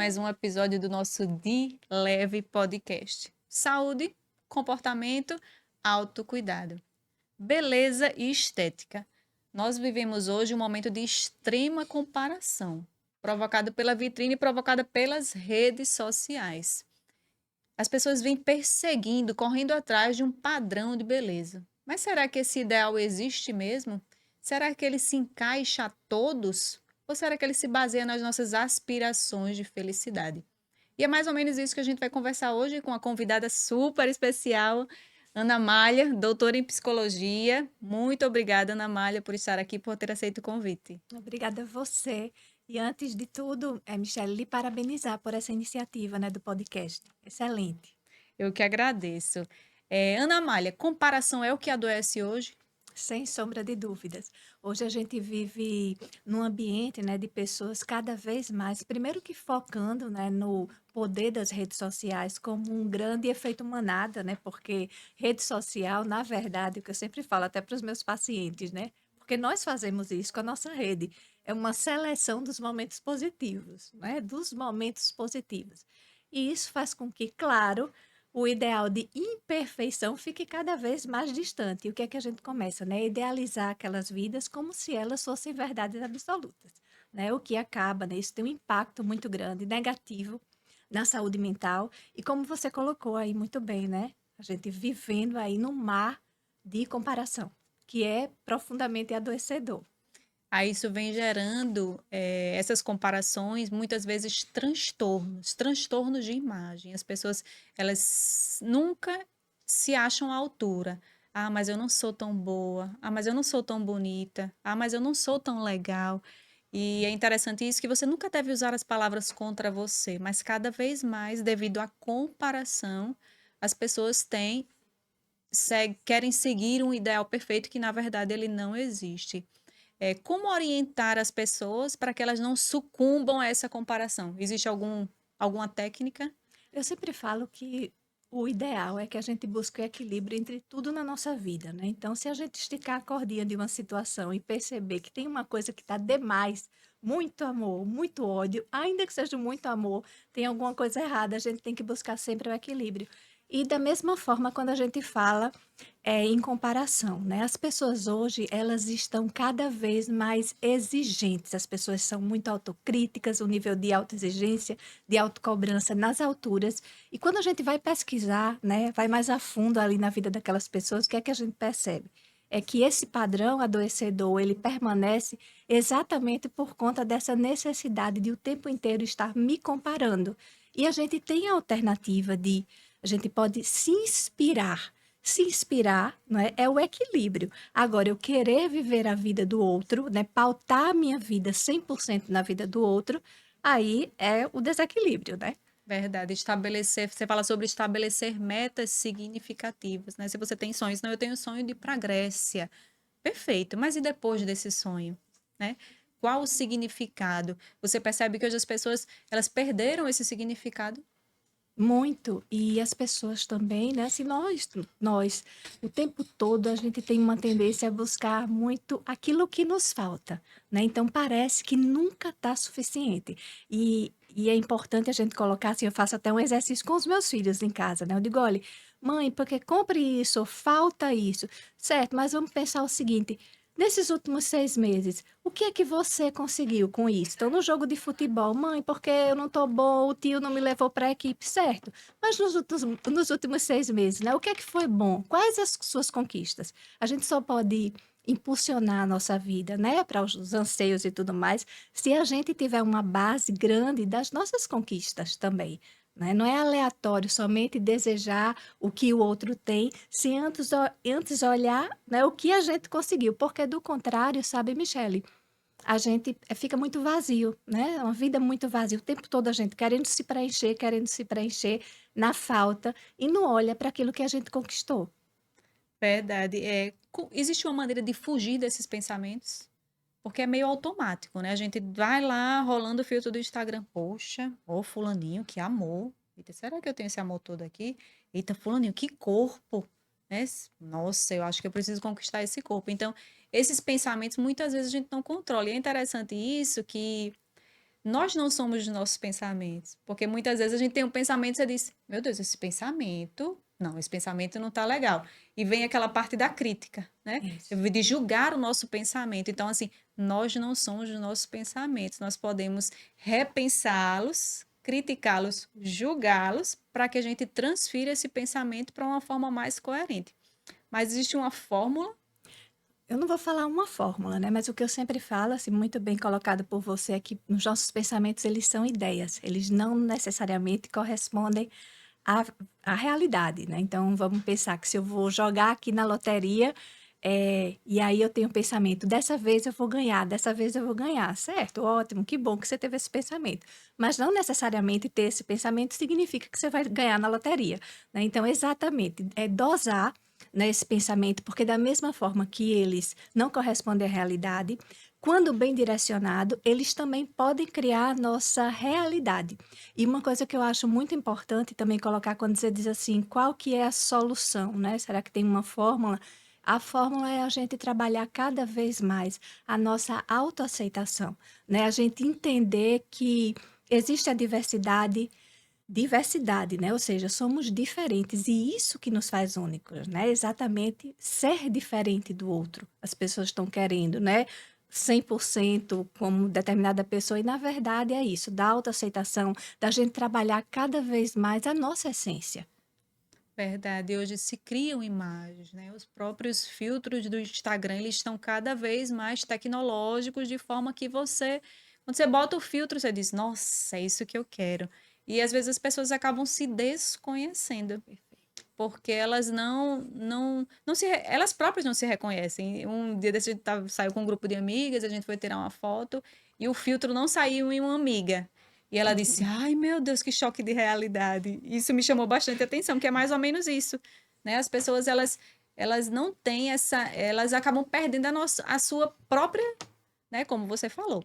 mais um episódio do nosso De Leve Podcast. Saúde, comportamento, autocuidado, beleza e estética. Nós vivemos hoje um momento de extrema comparação, provocado pela vitrine e provocada pelas redes sociais. As pessoas vêm perseguindo, correndo atrás de um padrão de beleza. Mas será que esse ideal existe mesmo? Será que ele se encaixa a todos? Ou será que ele se baseia nas nossas aspirações de felicidade? E é mais ou menos isso que a gente vai conversar hoje com a convidada super especial, Ana Malha, doutora em psicologia. Muito obrigada, Ana Malha, por estar aqui, por ter aceito o convite. Obrigada a você. E antes de tudo, Michelle, lhe parabenizar por essa iniciativa, né, do podcast. Excelente. Eu que agradeço. Ana Malha, comparação é o que adoece hoje? Sem sombra de dúvidas. Hoje a gente vive num ambiente, né, de pessoas cada vez mais, primeiro que focando, né, no poder das redes sociais como um grande efeito manada, né, porque rede social, na verdade, o que eu sempre falo até para os meus pacientes, né, porque nós fazemos isso com a nossa rede, é uma seleção dos momentos positivos, né, dos momentos positivos. E isso faz com que, claro, o ideal de imperfeição fique cada vez mais distante. E o que é que a gente começa, né? Idealizar aquelas vidas como se elas fossem verdades absolutas, né? O que acaba, né? Isso tem um impacto muito grande, negativo na saúde mental. E como você colocou aí muito bem, né? A gente vivendo aí num mar de comparação, que é profundamente adoecedor. Aí isso vem gerando essas comparações, muitas vezes transtornos de imagem. As pessoas, elas nunca se acham à altura. Ah, mas eu não sou tão boa. Ah, mas eu não sou tão bonita. Ah, mas eu não sou tão legal. E é interessante isso que você nunca deve usar as palavras contra você, mas cada vez mais, devido à comparação, as pessoas querem seguir um ideal perfeito que, na verdade, ele não existe. Como orientar as pessoas para que elas não sucumbam a essa comparação? Existe alguma técnica? Eu sempre falo que o ideal é que a gente busque o equilíbrio entre tudo na nossa vida, né? Então, se a gente esticar a cordinha de uma situação e perceber que tem uma coisa que está demais, muito amor, muito ódio, ainda que seja muito amor, tem alguma coisa errada, a gente tem que buscar sempre o equilíbrio. E da mesma forma, quando a gente fala em comparação, né? As pessoas hoje, elas estão cada vez mais exigentes, as pessoas são muito autocríticas, o nível de autoexigência, de autocobrança nas alturas. E quando a gente vai pesquisar, né, vai mais a fundo ali na vida daquelas pessoas, o que é que a gente percebe? É que esse padrão adoecedor, ele permanece exatamente por conta dessa necessidade de o tempo inteiro estar me comparando. E a gente tem a alternativa de, a gente pode se inspirar, não é? É o equilíbrio. Agora, eu querer viver a vida do outro, né? Pautar a minha vida 100% na vida do outro, aí é o desequilíbrio, né? Verdade, você fala sobre estabelecer metas significativas, né? Se você tem sonhos, não, eu tenho sonho de ir para a Grécia. Perfeito, mas e depois desse sonho, né? Qual o significado? Você percebe que hoje as pessoas, elas perderam esse significado? Muito. E as pessoas também, né? Se nós, o tempo todo, a gente tem uma tendência a buscar muito aquilo que nos falta, né? Então, parece que nunca está suficiente. E é importante a gente colocar, assim, eu faço até um exercício com os meus filhos em casa, né? Eu digo, olha, mãe, porque compre isso, falta isso. Certo, mas vamos pensar o seguinte, nesses últimos 6 meses, o que é que você conseguiu com isso? Então, no jogo de futebol, mãe, porque eu não estou bom, o tio não me levou para a equipe, certo? Mas nos últimos 6 meses, né? O que é que foi bom? Quais as suas conquistas? A gente só pode impulsionar a nossa vida, né, para os anseios e tudo mais, se a gente tiver uma base grande das nossas conquistas também. Né? Não é aleatório somente desejar o que o outro tem, se antes olhar, né, o que a gente conseguiu, porque do contrário, sabe, Michele, a gente fica muito vazio, né? É uma vida muito vazia, o tempo todo a gente querendo se preencher na falta e não olha para aquilo que a gente conquistou. Verdade. Existe uma maneira de fugir desses pensamentos? Porque é meio automático, né? A gente vai lá rolando o filtro do Instagram. Poxa, ô fulaninho, que amor. Eita, será que eu tenho esse amor todo aqui? Eita, fulaninho, que corpo. Né? Nossa, eu acho que eu preciso conquistar esse corpo. Então, esses pensamentos muitas vezes a gente não controla. E é interessante isso que Nós não somos os nossos pensamentos, porque muitas vezes a gente tem um pensamento e você diz, meu Deus, esse pensamento não está legal. E vem aquela parte da crítica, né? Isso. De julgar o nosso pensamento. Então, assim, nós não somos os nossos pensamentos, nós podemos repensá-los, criticá-los, julgá-los, para que a gente transfira esse pensamento para uma forma mais coerente. Mas existe uma fórmula. Eu não vou falar uma fórmula, né? Mas o que eu sempre falo, assim, muito bem colocado por você, é que os nossos pensamentos, eles são ideias. Eles não necessariamente correspondem à, à realidade, né? Então, vamos pensar que se eu vou jogar aqui na loteria, e aí eu tenho um pensamento, dessa vez eu vou ganhar, dessa vez eu vou ganhar. Certo, ótimo, que bom que você teve esse pensamento. Mas não necessariamente ter esse pensamento significa que você vai ganhar na loteria, né? Então, exatamente, é dosar, né, esse pensamento, porque da mesma forma que eles não correspondem à realidade, quando bem direcionado, eles também podem criar a nossa realidade. E uma coisa que eu acho muito importante também colocar quando você diz assim, qual que é a solução, né? Será que tem uma fórmula? A fórmula é a gente trabalhar cada vez mais a nossa autoaceitação, né? A gente entender que existe a diversidade, né? Ou seja, somos diferentes e isso que nos faz únicos, né? Exatamente ser diferente do outro. As pessoas estão querendo, né? 100% como determinada pessoa e na verdade é isso, da autoaceitação, da gente trabalhar cada vez mais a nossa essência. Verdade, hoje se criam imagens, né? Os próprios filtros do Instagram, eles estão cada vez mais tecnológicos, de forma que quando você bota o filtro, você diz, nossa, é isso que eu quero. E às vezes as pessoas acabam se desconhecendo, porque elas elas próprias não se reconhecem. Um dia desse a gente saiu com um grupo de amigas, a gente foi tirar uma foto e o filtro não saiu em uma amiga. E ela disse: "Ai, meu Deus, que choque de realidade". Isso me chamou bastante atenção, que é mais ou menos isso, né? As pessoas elas não têm elas acabam perdendo a sua própria, né, como você falou.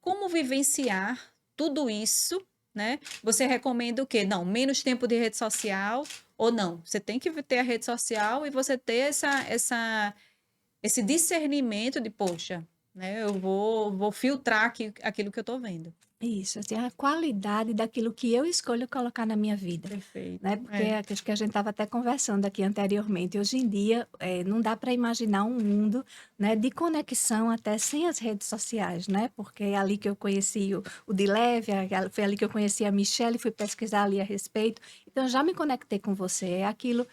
Como vivenciar tudo isso, né? Você recomenda o quê? Não, menos tempo de rede social ou não? Você tem que ter a rede social e você ter esse discernimento de, poxa, né? Vou filtrar aquilo que eu estou vendo. Isso, assim, a qualidade daquilo que eu escolho colocar na minha vida, né? Perfeito. Porque acho que a gente estava até conversando aqui anteriormente. Hoje em dia, não dá para imaginar um mundo, né, de conexão até sem as redes sociais, né? Porque é ali que eu conheci o Dilevia, foi ali que eu conheci a Michelle, fui pesquisar ali a respeito. Então, eu já me conectei com você. É aquilo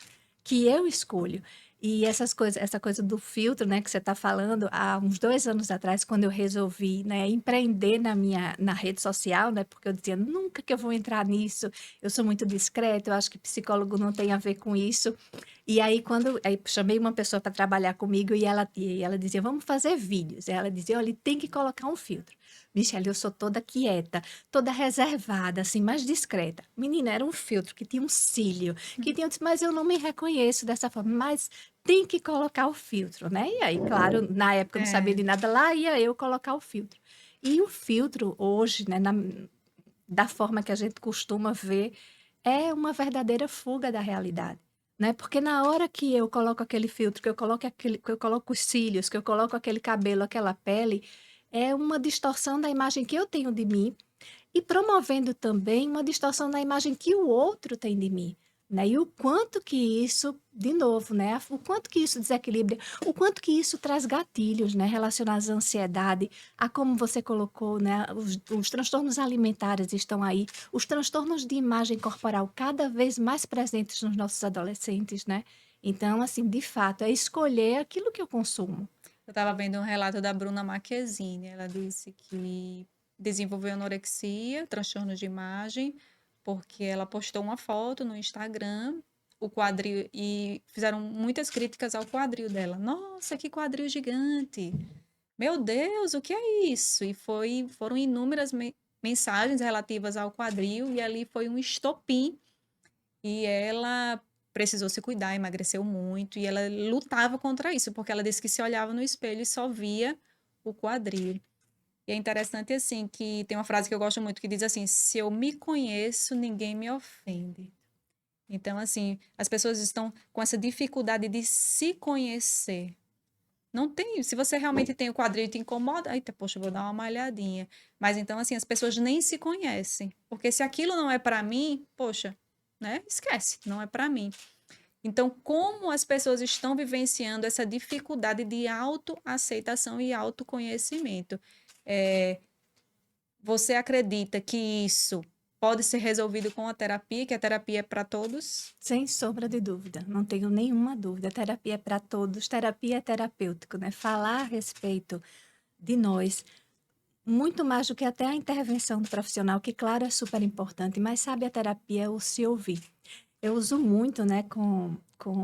que eu escolho. E essa coisa do filtro, né, que você está falando, há uns 2 anos atrás, quando eu resolvi, né, empreender na rede social, né, porque eu dizia, nunca que eu vou entrar nisso, eu sou muito discreta, eu acho que psicólogo não tem a ver com isso. E aí, aí chamei uma pessoa para trabalhar comigo e ela dizia, vamos fazer vídeos. E ela dizia, olha, tem que colocar um filtro. Michelle, eu sou toda quieta, toda reservada, assim, mais discreta. Menina, era um filtro que tinha um cílio, que tinha, eu disse, mas eu não me reconheço dessa forma, mas tem que colocar o filtro, né? E aí, claro, na época eu não sabia É, de nada, lá ia eu colocar o filtro. E o filtro hoje, né, da forma que a gente costuma ver, é uma verdadeira fuga da realidade. Né? Porque na hora que eu coloco aquele filtro, que eu coloco os cílios, que eu coloco aquele cabelo, aquela pele, é uma distorção da imagem que eu tenho de mim e promovendo também uma distorção da imagem que o outro tem de mim, né? E o quanto que isso, de novo, né? O quanto que isso desequilibra, o quanto que isso traz gatilhos, né? Relacionados à ansiedade, a como você colocou, né? Os transtornos alimentares estão aí, os transtornos de imagem corporal cada vez mais presentes nos nossos adolescentes, né? Então, assim, de fato, é escolher aquilo que eu consumo. eu estava vendo um relato da Bruna Marquezine. Ela disse que desenvolveu anorexia, transtorno de imagem, porque ela postou uma foto no Instagram, o quadril, e fizeram muitas críticas ao quadril dela. Nossa, que quadril gigante! Meu Deus, o que é isso? E foram inúmeras mensagens relativas ao quadril, e ali foi um estopim. E ela precisou se cuidar, emagreceu muito, e ela lutava contra isso, porque ela disse que se olhava no espelho e só via o quadril. E é interessante, assim, que tem uma frase que eu gosto muito que diz assim: se eu me conheço, ninguém me ofende. Então, assim, as pessoas estão com essa dificuldade de se conhecer, Não tem. Se você realmente tem o quadril e te incomoda, aí, poxa, eu vou dar uma malhadinha. Mas então, assim, as pessoas nem se conhecem. Porque se aquilo não é para mim, poxa, né? Esquece, não é para mim. Então, como as pessoas estão vivenciando essa dificuldade de autoaceitação e autoconhecimento? É, você acredita que isso pode ser resolvido com a terapia, que a terapia é para todos? Sem sombra de dúvida, não tenho nenhuma dúvida. Terapia é para todos, terapia é terapêutico, né? Falar a respeito de nós, muito mais do que até a intervenção do profissional, que, claro, é super importante, mas sabe, a terapia é o se ouvir. Eu uso muito, né, com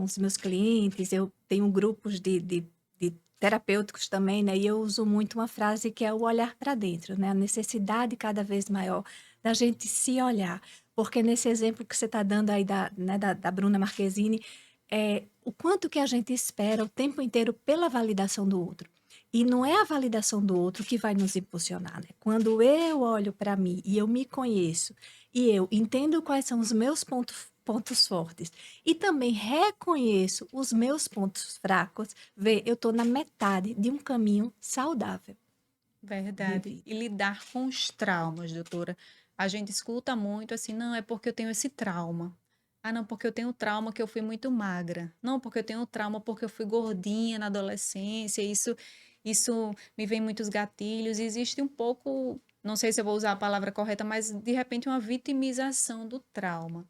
os meus clientes, eu tenho grupos de terapêuticos também, né, e eu uso muito uma frase que é o olhar para dentro, né, a necessidade cada vez maior da gente se olhar, porque nesse exemplo que você está dando aí da Bruna Marquezine, o quanto que a gente espera o tempo inteiro pela validação do outro. E não é a validação do outro que vai nos impulsionar, né? Quando eu olho para mim e eu me conheço e eu entendo quais são os meus pontos fortes e também reconheço os meus pontos fracos, vê, eu estou na metade de um caminho saudável de Verdade. vida. E lidar com os traumas, doutora. A gente escuta muito assim, não, é porque eu tenho esse trauma. Ah, não, porque eu tenho trauma que eu fui muito magra. Não, porque eu tenho trauma porque eu fui gordinha na adolescência. Isso me vem muitos gatilhos. E existe um pouco, não sei se eu vou usar a palavra correta, mas de repente uma vitimização do trauma.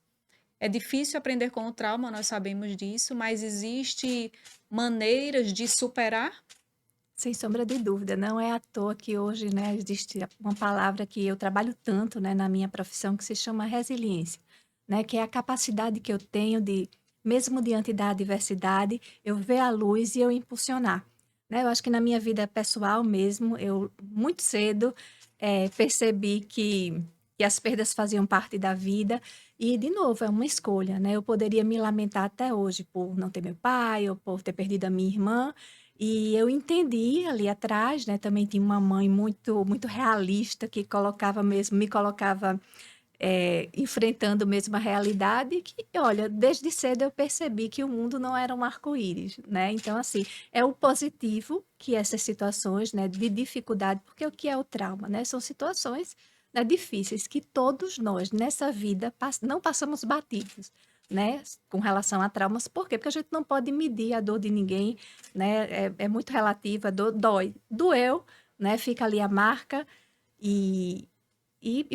É difícil aprender com o trauma, nós sabemos disso, mas existe maneiras de superar. Sem sombra de dúvida, não é à toa que hoje, né, existe uma palavra que eu trabalho tanto, né, na minha profissão que se chama resiliência, né, que é a capacidade que eu tenho de, mesmo diante da adversidade, eu ver a luz e eu impulsionar, né? Eu acho que na minha vida pessoal mesmo, eu muito cedo percebi que as perdas faziam parte da vida e, de novo, é uma escolha, né? Eu poderia me lamentar até hoje por não ter meu pai ou por ter perdido a minha irmã, e eu entendi ali atrás, né, também tinha uma mãe muito realista que me colocava enfrentando mesmo a realidade que, olha, desde cedo eu percebi que o mundo não era um arco-íris, né? Então, assim, é o positivo que essas situações, né, de dificuldade, porque o que é o trauma, né? São situações, né, difíceis que todos nós nessa vida não passamos batidos, né, com relação a traumas. Por quê? Porque a gente não pode medir a dor de ninguém, né? É muito relativa, a dor dói. Doeu, né? Fica ali a marca e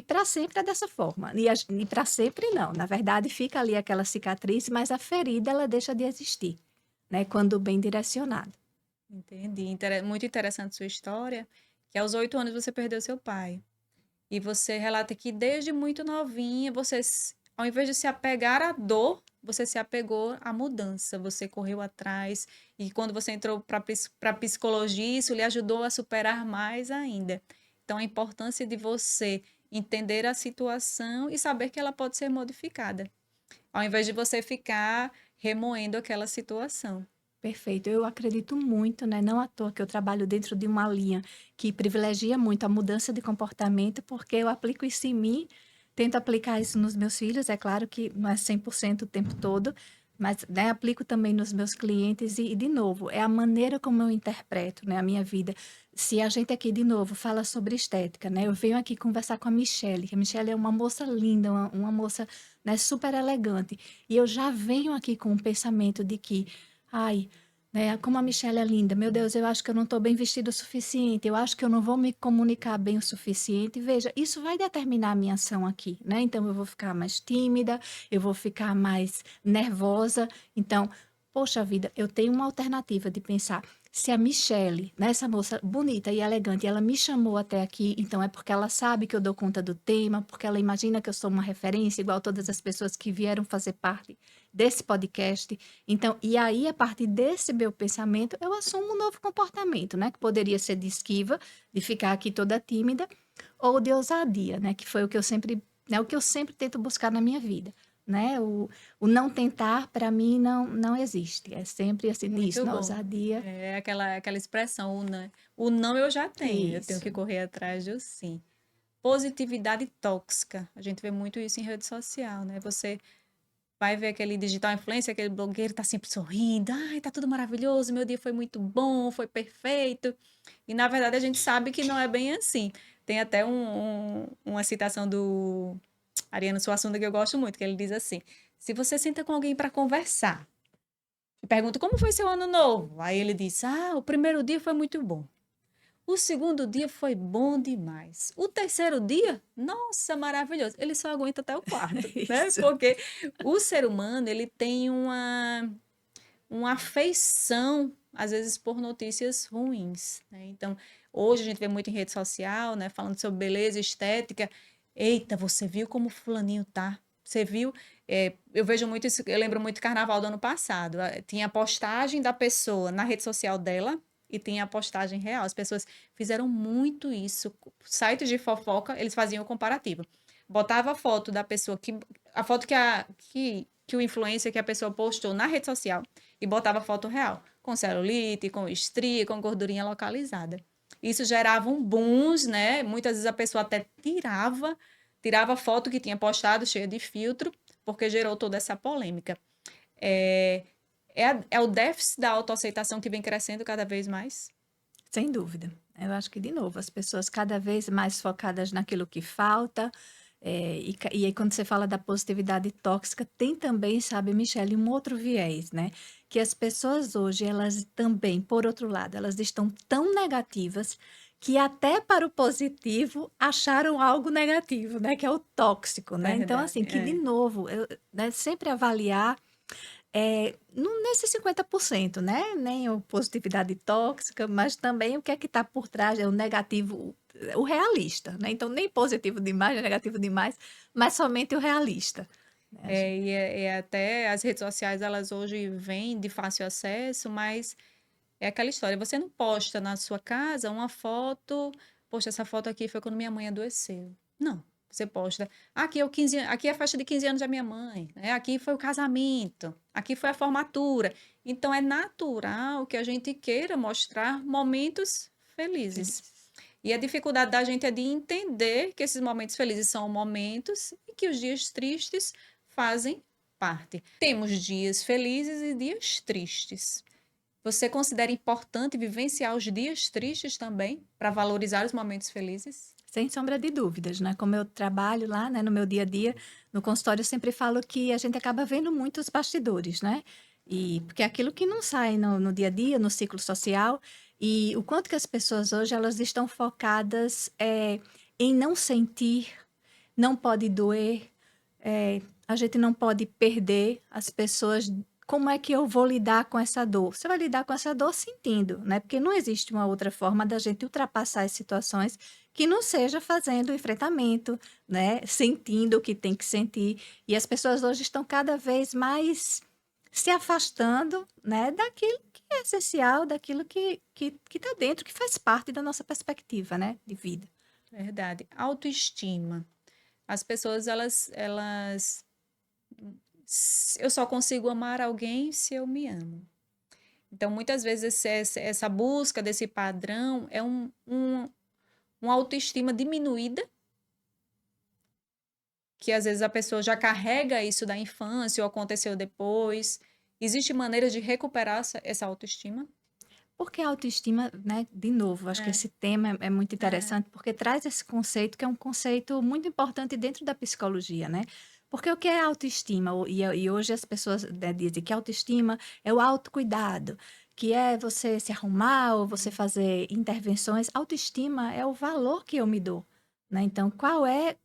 para sempre é dessa forma. E para sempre não. Na verdade, fica ali aquela cicatriz, mas a ferida ela deixa de existir, né? Quando bem direcionada. Entendi. Muito interessante sua história, que aos 8 anos você perdeu seu pai. E você relata que desde muito novinha, ao invés de se apegar à dor, você se apegou à mudança, você correu atrás. E quando você entrou para psicologia, isso lhe ajudou a superar mais ainda. Então, a importância de você entender a situação e saber que ela pode ser modificada, ao invés de você ficar remoendo aquela situação. Perfeito. Eu acredito muito, né? Não à toa que eu trabalho dentro de uma linha que privilegia muito a mudança de comportamento, porque eu aplico isso em mim, tento aplicar isso nos meus filhos. É claro que não é 100% o tempo todo, mas, né, aplico também nos meus clientes. E, de novo, é a maneira como eu interpreto, né, a minha vida. Se a gente aqui, de novo, fala sobre estética, né? Eu venho aqui conversar com a Michelle, que a Michelle é uma moça linda, uma moça, né, super elegante. E eu já venho aqui com o pensamento de que ai, né, como a Michelle é linda. Meu Deus, eu acho que eu não estou bem vestida o suficiente. Eu acho que eu não vou me comunicar bem o suficiente. Veja, isso vai determinar a minha ação aqui, né? Então, eu vou ficar mais tímida, eu vou ficar mais nervosa. Então, poxa vida, eu tenho uma alternativa de pensar. Se a Michelle, né, essa moça bonita e elegante, ela me chamou até aqui, então é porque ela sabe que eu dou conta do tema, porque ela imagina que eu sou uma referência, igual todas as pessoas que vieram fazer parte desse podcast. Então, e aí, a partir desse meu pensamento, eu assumo um novo comportamento, né? Que poderia ser de esquiva, de ficar aqui toda tímida, ou de ousadia, né? Que foi o que eu sempre, né? O que eu sempre tento buscar na minha vida, né? O não tentar, para mim, não existe. É sempre assim, isso, Muito na bom. ousadia. É aquela expressão, o não eu já tenho, eu tenho Isso. que correr atrás do sim. Positividade tóxica. A gente vê muito isso em rede social, né? Você vai ver aquele digital influencer, aquele blogueiro tá sempre sorrindo, ai, tá tudo maravilhoso, meu dia foi muito bom, foi perfeito. E na verdade a gente sabe que não é bem assim. Tem até uma citação do Ariano Suassuna que eu gosto muito, que ele diz assim: se você senta com alguém para conversar e pergunta como foi seu ano novo, aí ele diz: ah, o primeiro dia foi muito bom. O segundo dia foi bom demais. O terceiro dia, nossa, maravilhoso. Ele só aguenta até o quarto, né? Isso. Porque o ser humano, ele tem uma afeição, às vezes, por notícias ruins, né? Então, hoje a gente vê muito em rede social, né? Falando sobre beleza, estética. Eita, você viu como fulaninho tá? Você viu? Eu vejo muito isso, eu lembro muito do carnaval do ano passado. Tinha a postagem da pessoa na rede social dela e tinha a postagem real. As pessoas fizeram muito isso. Sites de fofoca, eles faziam o comparativo. Botava a foto da pessoa a foto que o influencer que a pessoa postou na rede social e botava foto real, com celulite, com estria, com gordurinha localizada. Isso gerava um booms, né? Muitas vezes a pessoa até tirava a foto que tinha postado cheia de filtro, porque gerou toda essa polêmica. É, é o déficit da autoaceitação que vem crescendo cada vez mais. Sem dúvida. Eu acho que, de novo, as pessoas cada vez mais focadas naquilo que falta. E aí, quando você fala da positividade tóxica, tem também, sabe, Michele, um outro viés, né? Que as pessoas hoje, elas também, por outro lado, elas estão tão negativas que até para o positivo acharam algo negativo, né? Que é o tóxico, né? Então, Verdade, assim, que de é. novo, né, sempre avaliar nesse 50%, né? Nem a positividade tóxica, mas também o que é que está por trás, é o negativo, o realista, né? Então, nem positivo demais, nem negativo demais, mas somente o realista. Né? E até as redes sociais, elas hoje vêm de fácil acesso, mas é aquela história, você não posta na sua casa uma foto, poxa, essa foto aqui foi quando minha mãe adoeceu. Não, você posta, aqui é a festa de 15 anos da minha mãe, né? Aqui foi o casamento, aqui foi a formatura. Então é natural que a gente queira mostrar momentos felizes. Feliz. E a dificuldade da gente é de entender que esses momentos felizes são momentos e que os dias tristes fazem parte. Temos dias felizes e dias tristes. Você considera importante vivenciar os dias tristes também para valorizar os momentos felizes? Sem sombra de dúvidas, né? Como eu trabalho lá, né, no meu dia a dia, no consultório, eu sempre falo que a gente acaba vendo muito os bastidores, né? E porque é aquilo que não sai no dia a dia, no ciclo social, e o quanto que as pessoas hoje elas estão focadas em não sentir, não pode doer, a gente não pode perder as pessoas. Como é que eu vou lidar com essa dor? Você vai lidar com essa dor sentindo, né? Porque não existe uma outra forma da gente ultrapassar as situações que não seja fazendo o enfrentamento, né? Sentindo o que tem que sentir. E as pessoas hoje estão cada vez mais se afastando, né? Daquilo que é essencial, daquilo que está dentro, que faz parte da nossa perspectiva, né? De vida. Verdade. Autoestima. As pessoas, eu só consigo amar alguém se eu me amo. Então, muitas vezes, essa busca desse padrão é uma autoestima diminuída, que às vezes a pessoa já carrega isso da infância ou aconteceu depois. Existe maneira de recuperar essa autoestima? Porque a autoestima, né, de novo, acho que É, esse tema é muito é. interessante, porque traz esse conceito que é um conceito muito importante dentro da psicologia, né? Porque o que é autoestima? E hoje as pessoas, né, dizem que autoestima é o autocuidado, que é você se arrumar ou você fazer intervenções. Autoestima é o valor que eu me dou, né? Então, qual é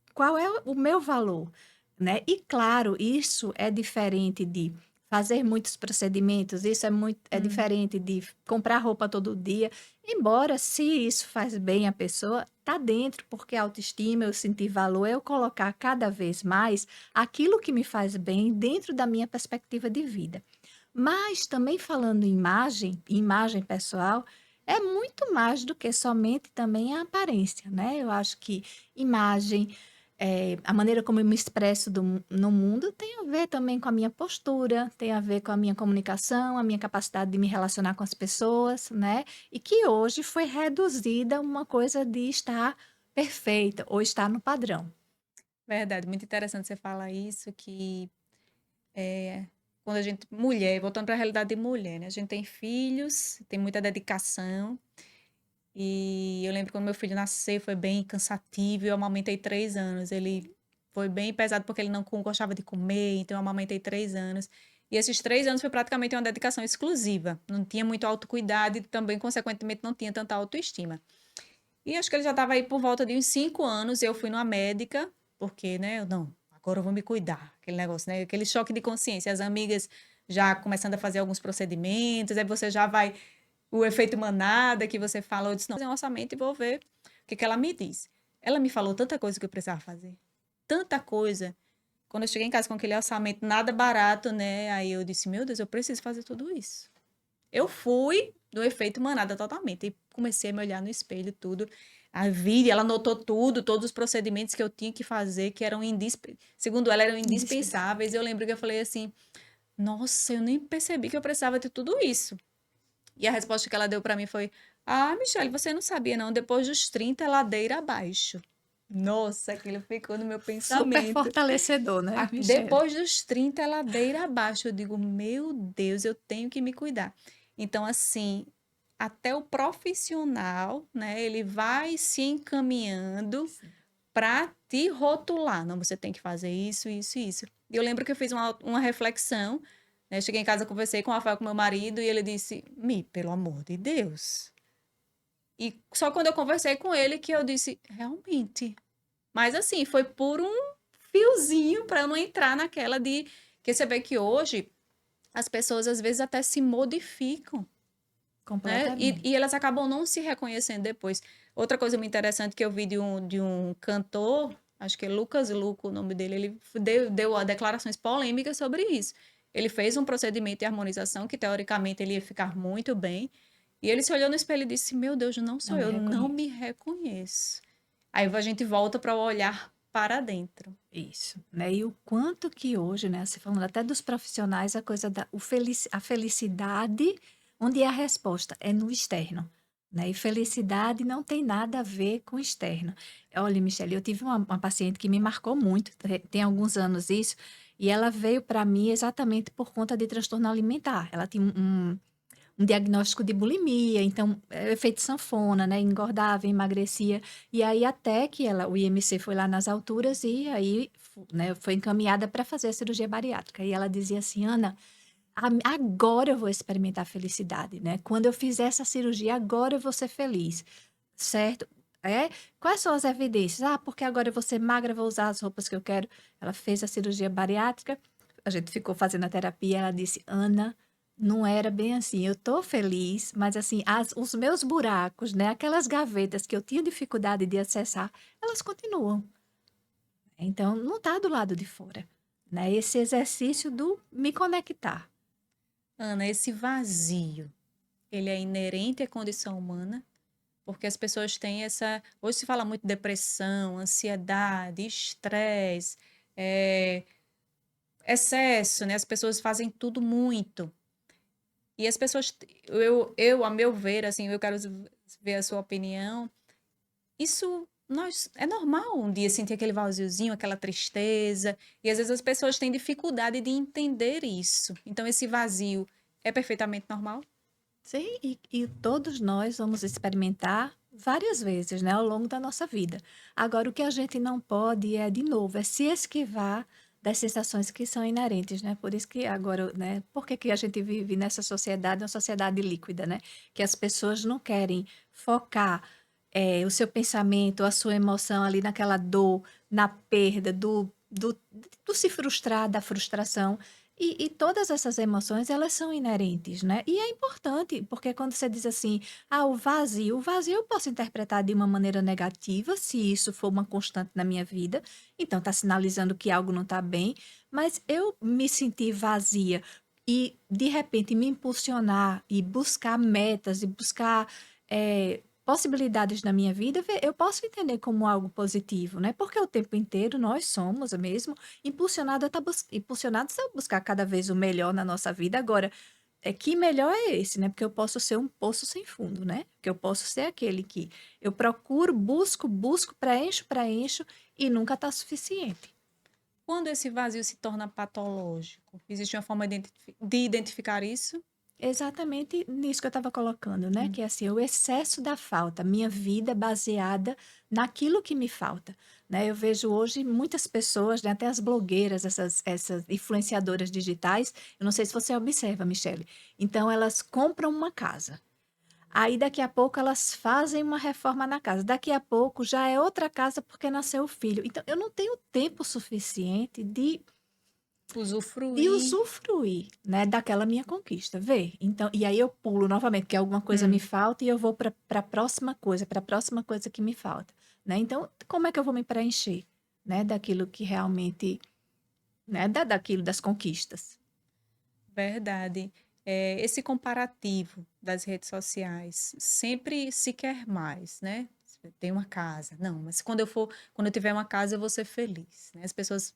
o meu valor, né? E claro, isso é diferente de fazer muitos procedimentos, isso é Hum, diferente de comprar roupa todo dia. Embora, se isso faz bem à pessoa, tá dentro, porque a autoestima, eu sentir valor, é eu colocar cada vez mais aquilo que me faz bem dentro da minha perspectiva de vida. Mas também falando em imagem pessoal, é muito mais do que somente também a aparência, né? Eu acho que imagem, a maneira como eu me expresso no mundo tem a ver também com a minha postura, tem a ver com a minha comunicação, a minha capacidade de me relacionar com as pessoas, né? E que hoje foi reduzida a uma coisa de estar perfeita ou estar no padrão. verdade, muito interessante você falar isso, que quando a gente, mulher, voltando para a realidade de mulher, né? A gente tem filhos, tem muita dedicação. E eu lembro quando meu filho nasceu, foi bem cansativo. Eu amamentei 3 anos. Ele foi bem pesado porque ele não gostava de comer, então eu amamentei 3 anos. E esses 3 anos foi praticamente uma dedicação exclusiva. Não tinha muito autocuidado e também, consequentemente, não tinha tanta autoestima. E acho que ele já estava aí por volta de uns 5 anos. Eu fui numa médica, porque, né, eu não, agora eu vou me cuidar. Aquele negócio, né? Aquele choque de consciência. As amigas já começando a fazer alguns procedimentos, aí você já vai. O efeito manada que você fala, eu disse, não, vou fazer um orçamento e vou ver o que que ela me diz. Ela me falou tanta coisa que eu precisava fazer. Tanta coisa. Quando eu cheguei em casa com aquele orçamento nada barato, né? Aí eu disse, meu Deus, eu preciso fazer tudo isso. Eu fui do efeito manada totalmente. E comecei a me olhar no espelho, tudo. A vi, ela notou tudo, todos os procedimentos que eu tinha que fazer, que eram segundo ela, eram Indispensável. indispensáveis. Eu lembro que eu falei assim, nossa, eu nem percebi que eu precisava de tudo isso. E a resposta que ela deu para mim foi: Ah, Michelle, você não sabia, não? Depois dos 30 é ladeira abaixo. Nossa, aquilo ficou no meu Super pensamento. fortalecedor, né, Michele? Depois dos 30 é ladeira abaixo. Eu digo, meu Deus, eu tenho que me cuidar. Então, assim, até o profissional, né, ele vai se encaminhando Sim. para te rotular. Não, você tem que fazer isso, isso e isso. E eu lembro que eu fiz uma reflexão, né? Cheguei em casa, conversei com o Rafael, com meu marido, e ele disse: Mi, pelo amor de Deus. E só quando eu conversei com ele que eu disse: realmente. Mas assim, foi por um fiozinho para eu não entrar naquela de. Que você vê que hoje as pessoas às vezes até se modificam, né? E Completamente. elas acabam não se reconhecendo depois. Outra coisa muito interessante que eu vi de um cantor, acho que é Lucas Luco, o nome dele, ele deu declarações polêmicas sobre isso. Ele fez um procedimento de harmonização que, teoricamente, ele ia ficar muito bem. E ele se olhou no espelho e disse: Meu Deus, não Não sou me eu, não reconheço. me reconheço. Aí a gente volta para o olhar para dentro. Isso, né? E o quanto que hoje, né, você falando até dos profissionais, a coisa a felicidade, onde é a resposta? É no externo, né? E felicidade não tem nada a ver com o externo. Olha, Michele, eu tive uma paciente que me marcou muito, tem alguns anos isso, e ela veio para mim exatamente por conta de transtorno alimentar. Ela tinha um diagnóstico de bulimia, então, efeito sanfona, né? Engordava, emagrecia. E aí, até que o IMC foi lá nas alturas e aí, né, foi encaminhada para fazer a cirurgia bariátrica. E ela dizia assim, Ana, agora eu vou experimentar a felicidade, né? Quando eu fizer essa cirurgia, agora eu vou ser feliz, certo? É? Quais são as evidências? Ah, porque agora eu vou ser magra, vou usar as roupas que eu quero. Ela fez a cirurgia bariátrica, a gente ficou fazendo a terapia, ela disse, Ana, não era bem assim. Eu tô feliz, mas assim, os meus buracos, né? Aquelas gavetas que eu tinha dificuldade de acessar, elas continuam. Então, não está do lado de fora, né? Esse exercício do me conectar. Ana, esse vazio, ele é inerente à condição humana? Porque as pessoas têm essa. Hoje se fala muito de depressão, ansiedade, estresse, é, excesso, né? As pessoas fazem tudo muito. E as pessoas. A meu ver, assim, eu quero ver a sua opinião. Isso. É normal um dia sentir aquele vaziozinho, aquela tristeza. E às vezes as pessoas têm dificuldade de entender isso. Então, esse vazio é perfeitamente normal? Sim, e todos nós vamos experimentar várias vezes, né, ao longo da nossa vida. Agora, o que a gente não pode é, de novo, é se esquivar das sensações que são inerentes, né? Por isso que agora, né, por que que a gente vive nessa sociedade, uma sociedade líquida, né? Que as pessoas não querem focar o seu pensamento, a sua emoção ali naquela dor, na perda, do se frustrar, da frustração. E todas essas emoções, elas são inerentes, né? E é importante, porque quando você diz assim, o vazio eu posso interpretar de uma maneira negativa, se isso for uma constante na minha vida, então está sinalizando que algo não está bem, mas eu me sentir vazia e, de repente, me impulsionar e buscar metas e buscar possibilidades na minha vida, eu posso entender como algo positivo, né? Porque o tempo inteiro nós somos mesmo impulsionados a buscar cada vez o melhor na nossa vida. Agora, que melhor é esse, né? Porque eu posso ser um poço sem fundo, né? Que eu posso ser aquele que eu procuro, busco, preencho e nunca está suficiente. quando esse vazio se torna patológico? Existe uma forma de identificar isso? Exatamente nisso que eu estava colocando, né, Hum. que é assim, o excesso da falta, minha vida baseada naquilo que me falta, né. Eu vejo hoje muitas pessoas, né, até as blogueiras, essas influenciadoras digitais, eu não sei se você observa, Michele, então elas compram uma casa, aí daqui a pouco elas fazem uma reforma na casa, daqui a pouco já é outra casa porque nasceu o filho, então eu não tenho tempo suficiente de Usufruir. usufruir, né, daquela minha conquista, vê? Então e aí eu pulo novamente, que alguma coisa me Hum. falta e eu vou para a próxima coisa, para a próxima coisa que me falta, né. Então, como é que eu vou me preencher, né, daquilo que realmente, né, daquilo das conquistas? Verdade. Esse comparativo das redes sociais, sempre se quer mais, né. Você tem uma casa, não, mas quando eu tiver uma casa eu vou ser feliz, né. As pessoas: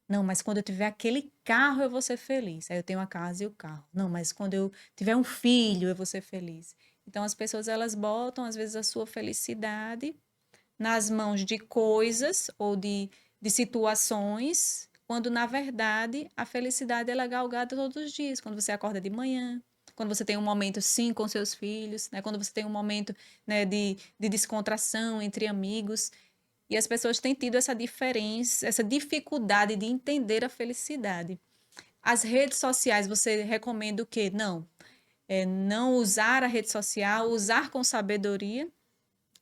"Não, mas quando eu tiver aquele carro eu vou ser feliz". Aí eu tenho a casa e o carro. "Não, mas quando eu tiver um filho eu vou ser feliz". Então as pessoas elas botam, às vezes, a sua felicidade nas mãos de coisas ou de situações, quando na verdade a felicidade ela é galgada todos os dias, quando você acorda de manhã, quando você tem um momento sim com seus filhos, né, quando você tem um momento, né, de descontração entre amigos, e as pessoas têm tido essa diferença, essa dificuldade de entender a felicidade. As redes sociais, você recomenda o quê? Não, não usar a rede social, usar com sabedoria.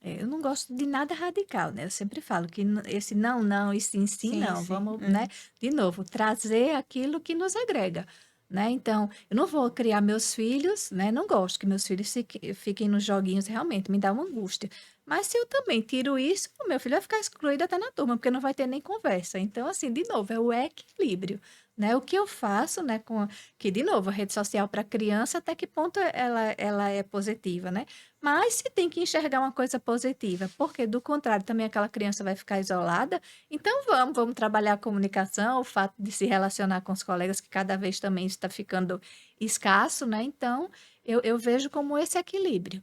Eu não gosto de nada radical, né, eu sempre falo que esse não, não e sim, sim, Sim, não, sim. vamos, né, de novo, trazer aquilo que nos agrega, né. Então, eu não vou criar meus filhos, né, não gosto que meus filhos fiquem nos joguinhos, realmente me dá uma angústia. Mas se eu também tiro isso, o meu filho vai ficar excluído até na turma, porque não vai ter nem conversa. Então, assim, de novo, é o equilíbrio, né. O que eu faço, né, que de novo, a rede social para criança, até que ponto ela é positiva, né. Mas se tem que enxergar uma coisa positiva, porque do contrário também aquela criança vai ficar isolada, então vamos trabalhar a comunicação, o fato de se relacionar com os colegas que cada vez também está ficando escasso, né, então eu vejo como esse equilíbrio.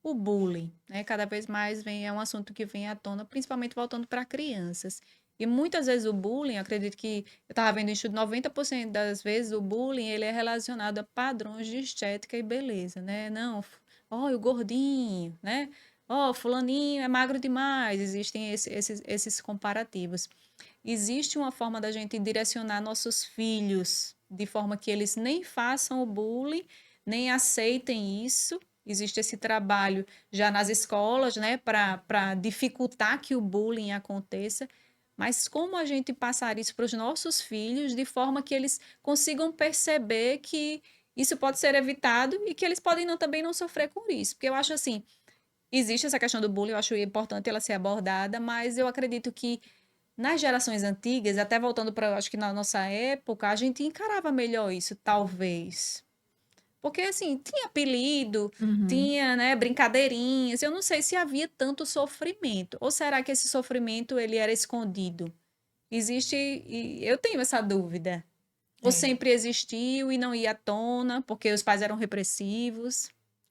O bullying, né, cada vez mais é um assunto que vem à tona, principalmente voltando para crianças. E muitas vezes o bullying, acredito que eu estava vendo isso, 90% das vezes o bullying ele é relacionado a padrões de estética e beleza, né? Não, ó, o gordinho, né? Ó, fulaninho é magro demais. Existem esses comparativos. Existe uma forma da gente direcionar nossos filhos de forma que eles nem façam o bullying, nem aceitem isso. Existe esse trabalho já nas escolas, né, para dificultar que o bullying aconteça. Mas como a gente passar isso para os nossos filhos de forma que eles consigam perceber que isso pode ser evitado e que eles podem também não sofrer com isso? Porque eu acho assim, existe essa questão do bullying, eu acho importante ela ser abordada, mas eu acredito que nas gerações antigas, até voltando para, acho que na nossa época, a gente encarava melhor isso, talvez. Porque, assim, tinha apelido, Uhum. tinha, né, brincadeirinhas. Eu não sei se havia tanto sofrimento. Ou será que esse sofrimento ele era escondido? Existe, e eu tenho essa dúvida. Ou É. sempre existiu e não ia à tona, porque os pais eram repressivos.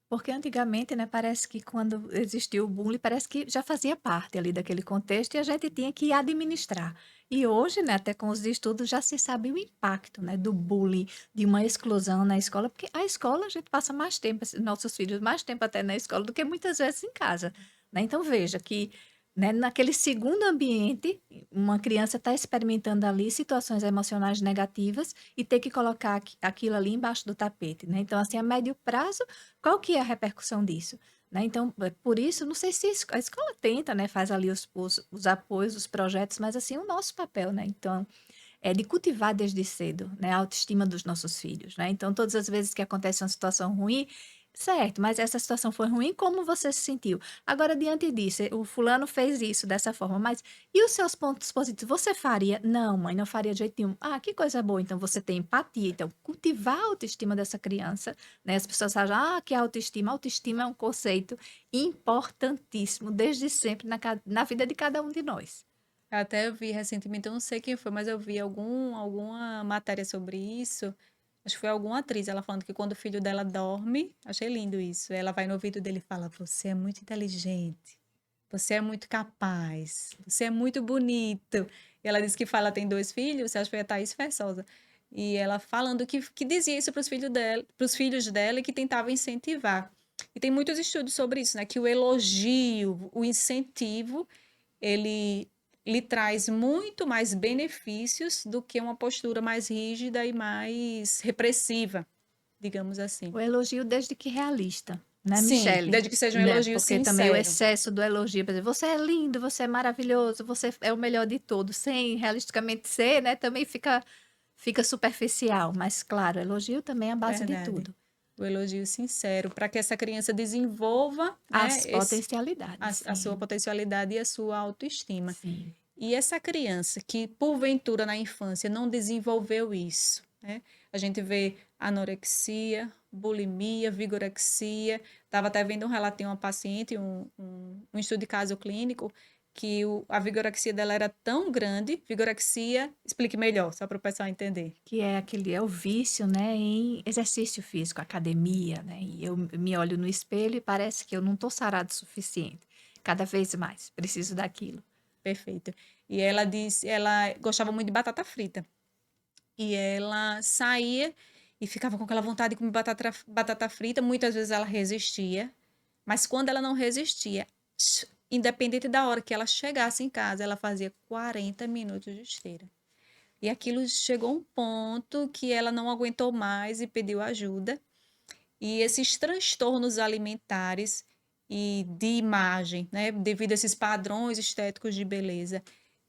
Porque antigamente, né, parece que quando existiu o bullying, parece que já fazia parte ali daquele contexto e a gente tinha que administrar. E hoje, né, até com os estudos já se sabe o impacto, né, do bullying, de uma exclusão na escola, porque a escola a gente passa mais tempo, assim, nossos filhos mais tempo até na escola do que muitas vezes em casa, né? Então veja que, né, naquele segundo ambiente, uma criança está experimentando ali situações emocionais negativas e ter que colocar aquilo ali embaixo do tapete, né? Então, assim, a médio prazo qual que é a repercussão disso? Né, então, por isso, não sei se a escola tenta, né, faz ali os apoios, os projetos, mas assim, o nosso papel, né, então, é de cultivar desde cedo, né, a autoestima dos nossos filhos, né. Então todas as vezes que acontece uma situação ruim, certo, mas essa situação foi ruim, como você se sentiu? Agora diante disso, o fulano fez isso dessa forma, mas e os seus pontos positivos, você faria? "Não mãe, não faria de jeito nenhum". "Ah, que coisa boa", então você tem empatia, então cultivar a autoestima dessa criança, né, as pessoas acham: "Ah, que autoestima é um conceito importantíssimo desde sempre na vida de cada um de nós". Até eu vi recentemente, eu não sei quem foi, mas eu vi alguma matéria sobre isso. Acho que foi alguma atriz, ela falando que quando o filho dela dorme, achei lindo isso. Ela vai no ouvido dele e fala: Você é muito inteligente. você é muito capaz, você é muito bonito. E ela disse que fala, tem 2 filhos, acho que foi a Thaís Versosa. E ela falando que dizia isso para os filhos dela e que tentava incentivar. E tem muitos estudos sobre isso, né? Que o elogio, o incentivo, ele lhe traz muito mais benefícios do que uma postura mais rígida e mais repressiva, digamos assim. O elogio desde que realista, né, Sim, Michele? desde que seja um Né? elogio Porque também o sincero. excesso do elogio, por exemplo, você é lindo, você é maravilhoso, você é o melhor de todos, sem realisticamente ser, né? Também fica superficial. Mas, claro, elogio também é a base de Verdade. tudo. O elogio sincero, para que essa criança desenvolva, né, As potencialidades, a sua sim, potencialidade e a sua autoestima. sim. E essa criança que, porventura, na infância não desenvolveu isso, né? A gente vê anorexia, bulimia, vigorexia. Estava até vendo um relato de uma paciente, um estudo de caso clínico, que a vigorexia dela era tão grande. Vigorexia, explique melhor, só para o pessoal entender. Que é aquele, é o vício, né, em exercício físico, academia, né? E eu me olho no espelho e parece que eu não estou sarada o suficiente. Cada vez mais, preciso daquilo. Perfeito. E ela disse, ela gostava muito de batata frita. E ela saía e ficava com aquela vontade de comer batata frita. Muitas vezes ela resistia, mas quando ela não resistia, independente da hora que ela chegasse em casa, ela fazia 40 minutos de esteira. E aquilo chegou a um ponto que ela não aguentou mais e pediu ajuda. E esses transtornos alimentares e de imagem, né, devido a esses padrões estéticos de beleza,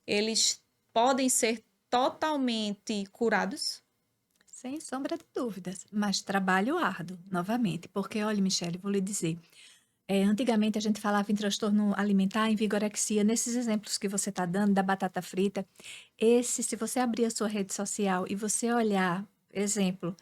eles podem ser totalmente curados? Sem sombra de dúvidas, mas trabalho árduo, novamente, porque olha, Michele, vou lhe dizer, antigamente a gente falava em transtorno alimentar, em vigorexia, nesses exemplos que você está dando da batata frita, se você abrir a sua rede social e você olhar, exemplo,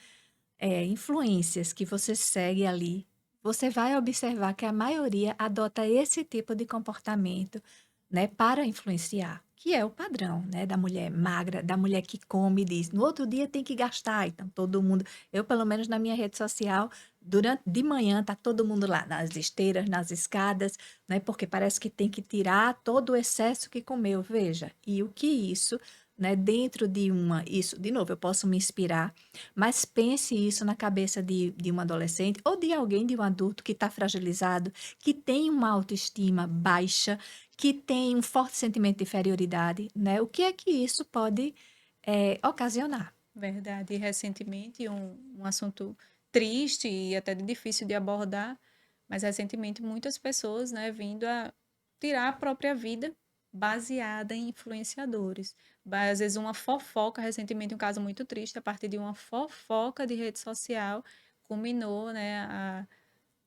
influências que você segue ali, você vai observar que a maioria adota esse tipo de comportamento, né, para influenciar, que é o padrão, né, da mulher magra, da mulher que come e diz, no outro dia tem que gastar, então todo mundo, eu pelo menos na minha rede social, durante de manhã tá todo mundo lá nas esteiras, nas escadas, né, porque parece que tem que tirar todo o excesso que comeu, veja, e o que isso, né, dentro de isso, de novo, eu posso me inspirar, mas pense isso na cabeça de um adolescente ou de alguém, de um adulto que está fragilizado, que tem uma autoestima baixa, que tem um forte sentimento de inferioridade, né? O que é que isso pode ocasionar? Verdade. E recentemente, um assunto triste e até difícil de abordar, mas recentemente muitas pessoas, né, vindo a tirar a própria vida baseada em influenciadores. Às vezes uma fofoca, recentemente um caso muito triste, a partir de uma fofoca de rede social, culminou, né,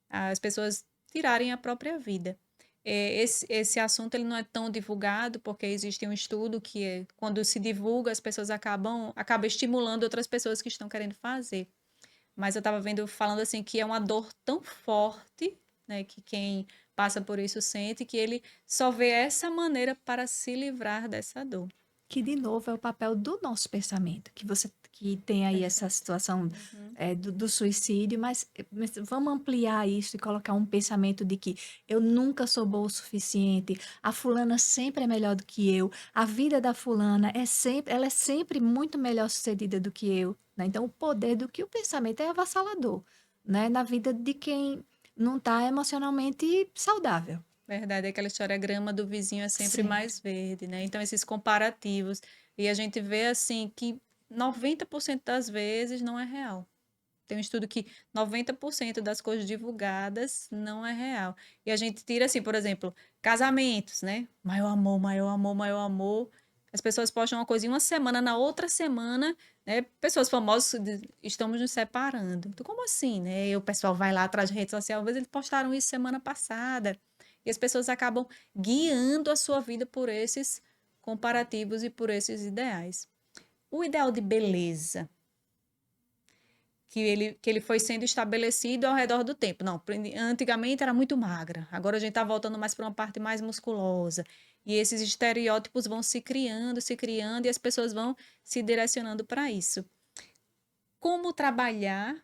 as pessoas tirarem a própria vida. Esse assunto ele não é tão divulgado porque existe um estudo que quando se divulga as pessoas acabam estimulando outras pessoas que estão querendo fazer. Mas eu estava vendo falando assim que é uma dor tão forte, né, que quem passa por isso sente que ele só vê essa maneira para se livrar dessa dor. Que de novo é o papel do nosso pensamento, que você que tem aí essa Verdade. situação Uhum. do suicídio, mas vamos ampliar isso e colocar um pensamento de que eu nunca sou boa o suficiente, a fulana sempre é melhor do que eu, a vida da fulana ela é sempre muito melhor sucedida do que eu, né? Então o poder do que o pensamento é avassalador, né? Na vida de quem não está emocionalmente saudável. Verdade, é aquela história, a grama do vizinho é sempre Sim. mais verde, né? Então, esses comparativos. E a gente vê, assim, que 90% das vezes não é real. Tem um estudo que 90% das coisas divulgadas não é real. E a gente tira, assim, por exemplo, casamentos, né? Maior amor, maior amor, maior amor. As pessoas postam uma coisa em uma semana, na outra semana, né? Pessoas famosas estamos nos separando. Então, como assim, né? E o pessoal vai lá atrás de rede social, às vezes eles postaram isso semana passada. E as pessoas acabam guiando a sua vida por esses comparativos e por esses ideais. O ideal de beleza que ele foi sendo estabelecido ao redor do tempo. Não, antigamente era muito magra, agora a gente está voltando mais para uma parte mais musculosa. E esses estereótipos vão se criando, e as pessoas vão se direcionando para isso. Como trabalhar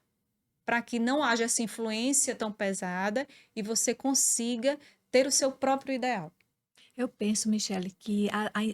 para que não haja essa influência tão pesada e você consiga ter o seu próprio ideal? Eu penso, Michele, que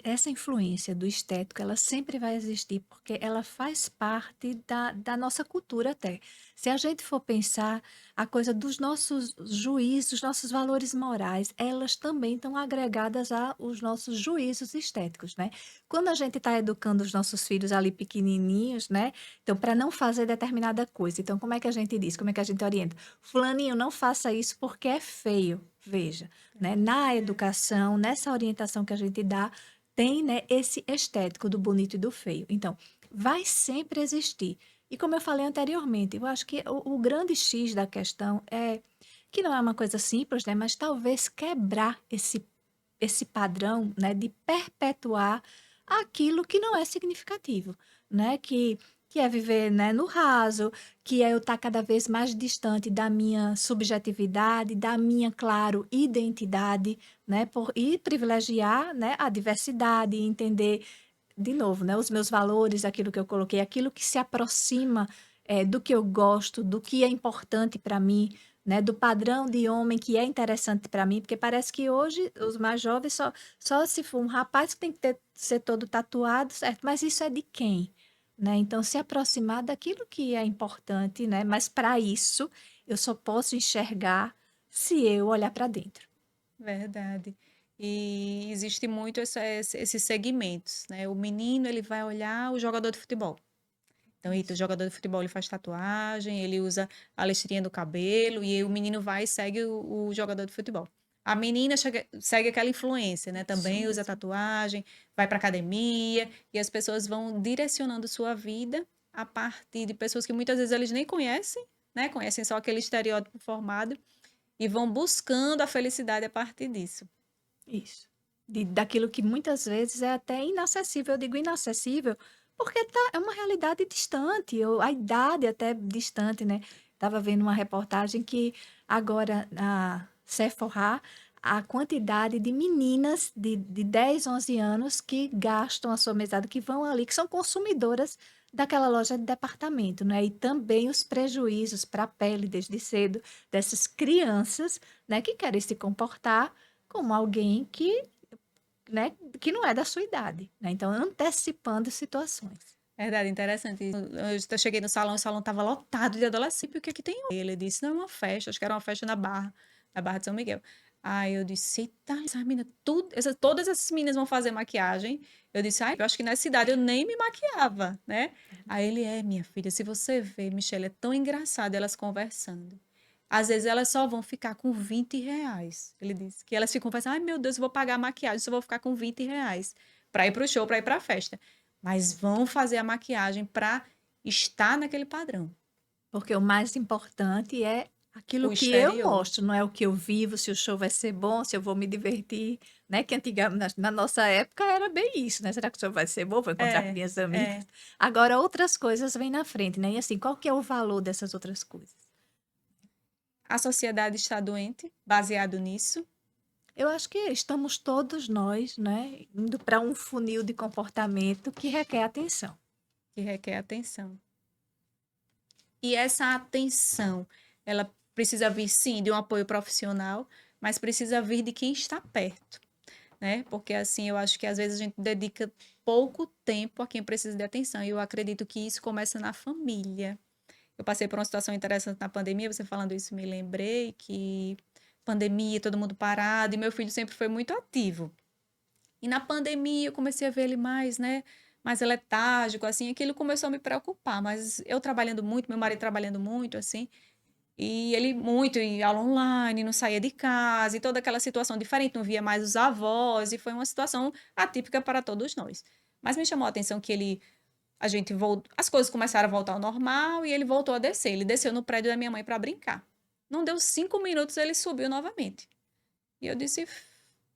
essa influência do estético, ela sempre vai existir, porque ela faz parte da nossa cultura até. Se a gente for pensar, a coisa dos nossos juízos, nossos valores morais, elas também estão agregadas aos nossos juízos estéticos, né? Quando a gente está educando os nossos filhos ali pequenininhos, né? Então, para não fazer determinada coisa. Então, como é que a gente diz? Como é que a gente orienta? Fulaninho, não faça isso porque é feio. Veja, né? Na educação, nessa orientação que a gente dá, tem, né, esse estético do bonito e do feio. Então, vai sempre existir. E como eu falei anteriormente, eu acho que o grande X da questão é que não é uma coisa simples, né, mas talvez quebrar esse padrão, né, de perpetuar aquilo que não é significativo, né, que é viver, né, no raso, que é eu estar cada vez mais distante da minha subjetividade, da minha, claro, identidade, né, e privilegiar, né, a diversidade, e entender de novo, né, os meus valores, aquilo que eu coloquei, aquilo que se aproxima, do que eu gosto, do que é importante para mim, né, do padrão de homem que é interessante para mim, porque parece que hoje os mais jovens só se for um rapaz que tem que ser todo tatuado, certo? Mas isso é de quem? Né? Então, se aproximar daquilo que é importante, né? Mas para isso, eu só posso enxergar se eu olhar para dentro. Verdade. E existe muito esses segmentos, né? O menino, ele vai olhar o jogador de futebol. Então, eita, o jogador de futebol, ele faz tatuagem, ele usa a listrinha do cabelo, e aí o menino vai e segue o jogador de futebol. A menina segue aquela influência, né? Isso Também usa mesmo. tatuagem, vai para academia, e as pessoas vão direcionando sua vida a partir de pessoas que muitas vezes eles nem conhecem, né? Conhecem só aquele estereótipo formado, e vão buscando a felicidade a partir disso. Isso. Daquilo que muitas vezes é até inacessível. Eu digo inacessível porque é uma realidade distante, ou a idade até distante, né? Estava vendo uma reportagem que agora na Sephora, a quantidade de meninas de 10, 11 anos que gastam a sua mesada, que vão ali, que são consumidoras daquela loja de departamento, né? E também os prejuízos para a pele desde cedo dessas crianças, né, que querem se comportar como alguém que, né, que não é da sua idade, né? Então, antecipando situações. Verdade, interessante. Eu cheguei no salão, o salão estava lotado de adolescente. O que é que tem? Ele disse, não, é uma festa, acho que era uma festa na Barra de São Miguel. Aí eu disse, eita, essa menina, todas essas meninas vão fazer maquiagem. Eu disse, ai, eu acho que nessa idade eu nem me maquiava, né? Aí ele, minha filha, se você vê, Michelle, é tão engraçado elas conversando. Às vezes elas só vão ficar com R$ 20. Ele disse que elas ficam pensando, ai meu Deus, eu vou pagar a maquiagem, só vou ficar com R$ 20 para ir pro show, para ir pra festa. Mas vão fazer a maquiagem para estar naquele padrão. Porque o mais importante é aquilo O que eu exterior. mostro, não é o que eu vivo, se o show vai ser bom, se eu vou me divertir, né? Que antigamente, na nossa época, era bem isso, né? Será que o show vai ser bom? Vou encontrar com É, minhas amigas. é. Agora, outras coisas vêm na frente, né? E assim, qual que é o valor dessas outras coisas? A sociedade está doente, baseado nisso, Eu acho que estamos todos nós, né, indo para um funil de comportamento que requer atenção. que requer atenção. E essa atenção, ela precisa vir, sim, de um apoio profissional, mas precisa vir de quem está perto, né? Porque, assim, eu acho que às vezes a gente dedica pouco tempo a quem precisa de atenção. E eu acredito que isso começa na família. Eu passei por uma situação interessante na pandemia, você falando isso, me lembrei que pandemia, todo mundo parado, e meu filho sempre foi muito ativo. E na pandemia eu comecei a ver ele mais, né, mais letárgico, assim, aquilo começou a me preocupar, mas eu trabalhando muito, meu marido trabalhando muito, assim, e ele muito em aula online, não saía de casa, e toda aquela situação diferente, não via mais os avós, e foi uma situação atípica para todos nós. Mas me chamou a atenção que a gente voltou, as coisas começaram a voltar ao normal e ele voltou a descer. Ele desceu no prédio da minha mãe para brincar. Não deu 5 minutos, ele subiu novamente. E eu disse,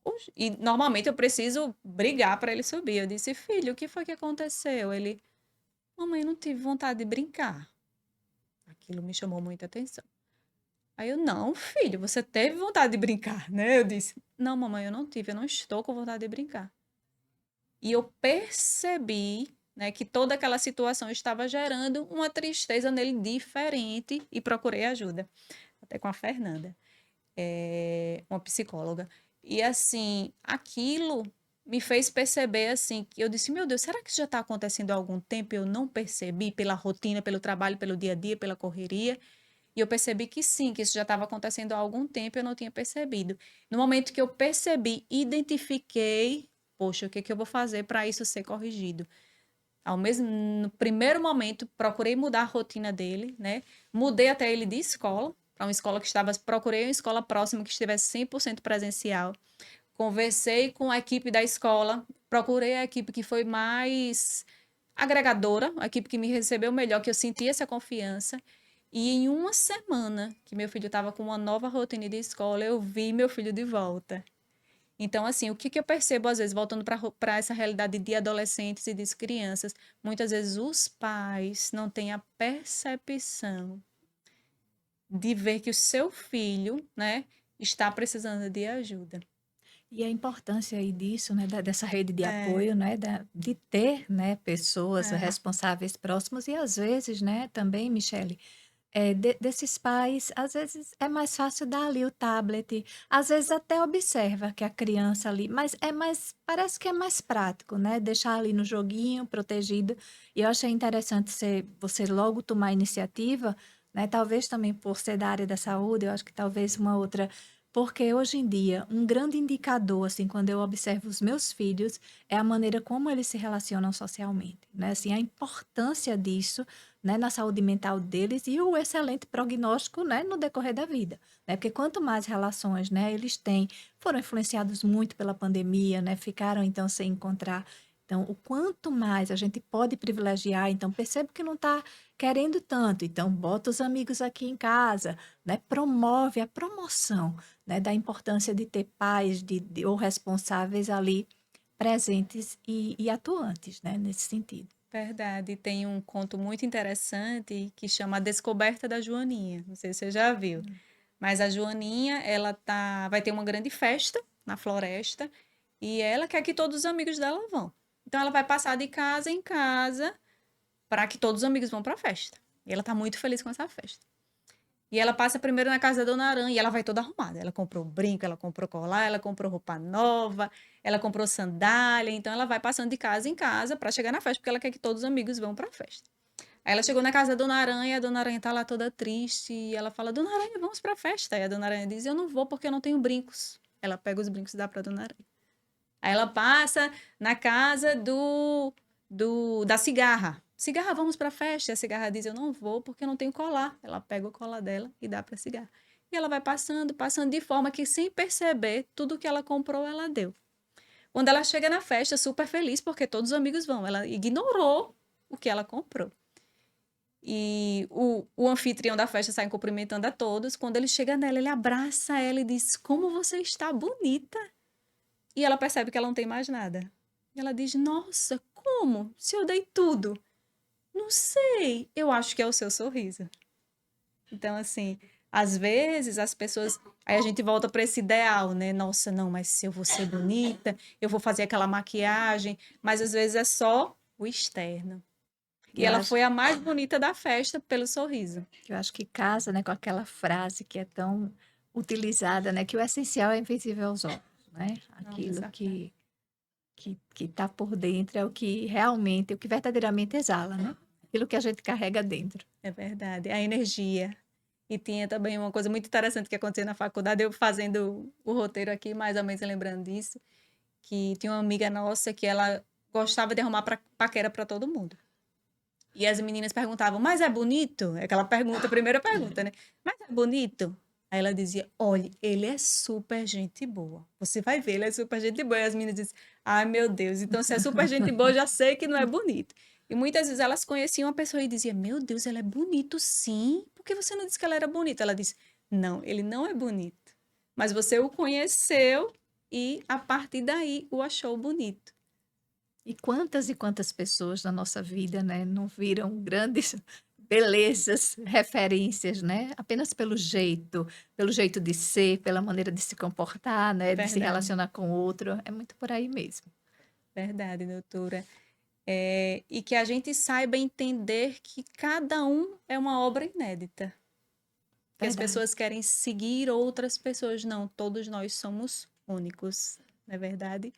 "Oxe", e normalmente eu preciso brigar para ele subir. Eu disse, filho, o que foi que aconteceu? Ele, mamãe, eu não tive vontade de brincar. Aquilo me chamou muita atenção. Aí eu, não, filho, você teve vontade de brincar, né? Eu disse, não, mamãe, eu não tive, eu não estou com vontade de brincar. E eu percebi, né, que toda aquela situação estava gerando uma tristeza nele diferente e procurei ajuda, até com a Fernanda, uma psicóloga. E assim, aquilo me fez perceber assim, que eu disse, meu Deus, será que isso já está acontecendo há algum tempo e eu não percebi pela rotina, pelo trabalho, pelo dia a dia, pela correria? E eu percebi que sim, que isso já estava acontecendo há algum tempo e eu não tinha percebido. No momento que eu percebi, identifiquei, poxa, o que que eu vou fazer para isso ser corrigido? No primeiro momento, procurei mudar a rotina dele, né? Mudei até ele de escola, para uma escola que estava, procurei uma escola próxima que estivesse 100% presencial. Conversei com a equipe da escola, procurei a equipe que foi mais agregadora, a equipe que me recebeu melhor, que eu senti essa confiança. E em uma semana que meu filho estava com uma nova rotina de escola, eu vi meu filho de volta. Então, assim, o que que eu percebo, às vezes, voltando para essa realidade de adolescentes e de crianças, muitas vezes os pais não têm a percepção de ver que o seu filho, né, está precisando de ajuda. E a importância aí disso, né, dessa rede de É, apoio, né, de ter, né, pessoas é, responsáveis próximos e às vezes, né, também, Michele, desses pais, às vezes é mais fácil dar ali o tablet, às vezes até observa que a criança ali, mas é mais, parece que é mais prático, né? Deixar ali no joguinho, protegido. E eu achei interessante você logo tomar a iniciativa, né? Talvez também por ser da área da saúde, eu acho que talvez uma outra. Porque hoje em dia, um grande indicador, assim, quando eu observo os meus filhos, é a maneira como eles se relacionam socialmente, né? Assim, a importância disso, né, na saúde mental deles e o excelente prognóstico, né, no decorrer da vida, né? Porque quanto mais relações, né, eles têm, foram influenciados muito pela pandemia, né, ficaram então sem encontrar. Então, o quanto mais a gente pode privilegiar, então percebe que não está querendo tanto, então bota os amigos aqui em casa, né, promove a promoção, né, da importância de ter pais ou responsáveis ali presentes e atuantes, né, nesse sentido. verdade. Tem um conto muito interessante que chama A Descoberta da Joaninha. Não sei se você já viu. Mas a Joaninha, vai ter uma grande festa na floresta e ela quer que todos os amigos dela vão. Então ela vai passar de casa em casa para que todos os amigos vão para a festa. E ela tá muito feliz com essa festa. E ela passa primeiro na casa da Dona Aranha e ela vai toda arrumada. Ela comprou brinco, ela comprou colar, ela comprou roupa nova, ela comprou sandália. Então ela vai passando de casa em casa para chegar na festa, porque ela quer que todos os amigos vão para a festa. Aí ela chegou na casa da Dona Aranha, a Dona Aranha tá lá toda triste e ela fala: Dona Aranha, vamos para a festa. Aí a Dona Aranha diz: Eu não vou porque eu não tenho brincos. Ela pega os brincos e dá para Dona Aranha. Aí ela passa na casa da cigarra. Cigarra, vamos para a festa. E a cigarra diz: Eu não vou porque eu não tenho colar. Ela pega o colar dela e dá para a cigarra. E ela vai passando, passando de forma que, sem perceber, tudo que ela comprou, ela deu. Quando ela chega na festa, super feliz porque todos os amigos vão. Ela ignorou o que ela comprou. E o anfitrião da festa sai cumprimentando a todos. Quando ele chega nela, ele abraça ela e diz: Como você está bonita! E ela percebe que ela não tem mais nada. E ela diz: Nossa, como? Se eu dei tudo? Não sei. Eu acho que é o seu sorriso. Então, assim, às vezes as pessoas. Aí a gente volta para esse ideal, né? Nossa, não, mas se eu vou ser bonita, eu vou fazer aquela maquiagem. Mas às vezes é só o externo. E Eu ela acho foi a mais bonita da festa pelo sorriso. Eu acho que casa, né, com aquela frase que é tão utilizada, né, que o essencial é invisível aos olhos, né? Nossa, Aquilo essa frase. que está por dentro é o que realmente, o que verdadeiramente exala, né? Aquilo que a gente carrega dentro. É verdade. A energia. E tinha também uma coisa muito interessante que aconteceu na faculdade, eu fazendo o roteiro aqui, mais ou menos lembrando disso, que tinha uma amiga nossa que ela gostava de arrumar paquera para todo mundo. E as meninas perguntavam, mas é bonito? É aquela pergunta, a primeira pergunta, né? Mas é bonito? Aí ela dizia, olha, ele é super gente boa. Você vai ver, ele é super gente boa. E as meninas diziam, ai meu Deus, então se é super gente boa, eu já sei que não é bonito. E muitas vezes elas conheciam uma pessoa e diziam, meu Deus, ele é bonito sim. Por que você não disse que ela era bonita? Ela disse, não, ele não é bonito. Mas você o conheceu e a partir daí o achou bonito. E quantas pessoas na nossa vida, né, não viram grandes belezas, referências, né? Apenas pelo jeito de ser, pela maneira de se comportar, né, de se Verdade, relacionar com o outro. É muito por aí mesmo. verdade, doutora. E que a gente saiba entender que cada um é uma obra inédita. Que as Verdade. pessoas querem seguir outras pessoas. Não, todos nós somos únicos, não é verdade?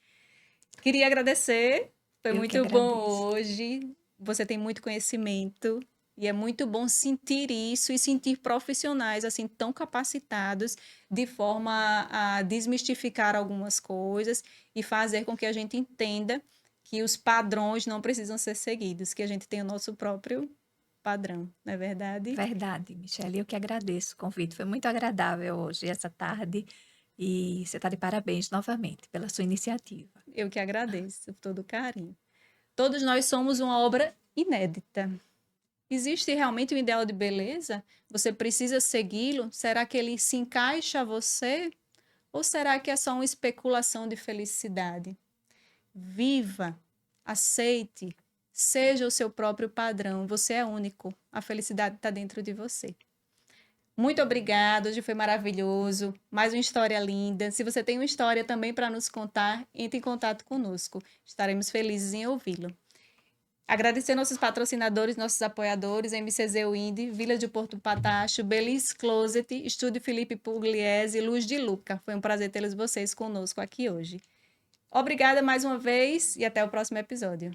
Queria agradecer, foi Eu que muito bom agradeço. hoje. Você tem muito conhecimento e é muito bom sentir isso e sentir profissionais assim tão capacitados de forma a desmistificar algumas coisas e fazer com que a gente entenda que os padrões não precisam ser seguidos, que a gente tem o nosso próprio padrão, não é verdade? Verdade, Michele. Eu que agradeço o convite. Foi muito agradável hoje, essa tarde. E você está de parabéns novamente pela sua iniciativa. Eu que agradeço por todo o carinho. Todos nós somos uma obra inédita. Existe realmente um ideal de beleza? Você precisa segui-lo? Será que ele se encaixa a você? Ou será que é só uma especulação de felicidade? Viva, aceite, seja o seu próprio padrão. Você é único. A felicidade está dentro de você. Muito obrigada, hoje foi maravilhoso. Mais uma história linda. Se você tem uma história também para nos contar, entre em contato conosco. Estaremos felizes em ouvi-lo. Agradecer nossos patrocinadores, nossos apoiadores, MCZ Wind, Vila de Porto Patacho, Belize Closet, Estúdio Felipe Pugliese e Luz de Luca. Foi um prazer tê-los vocês conosco aqui hoje. Obrigada mais uma vez e até o próximo episódio.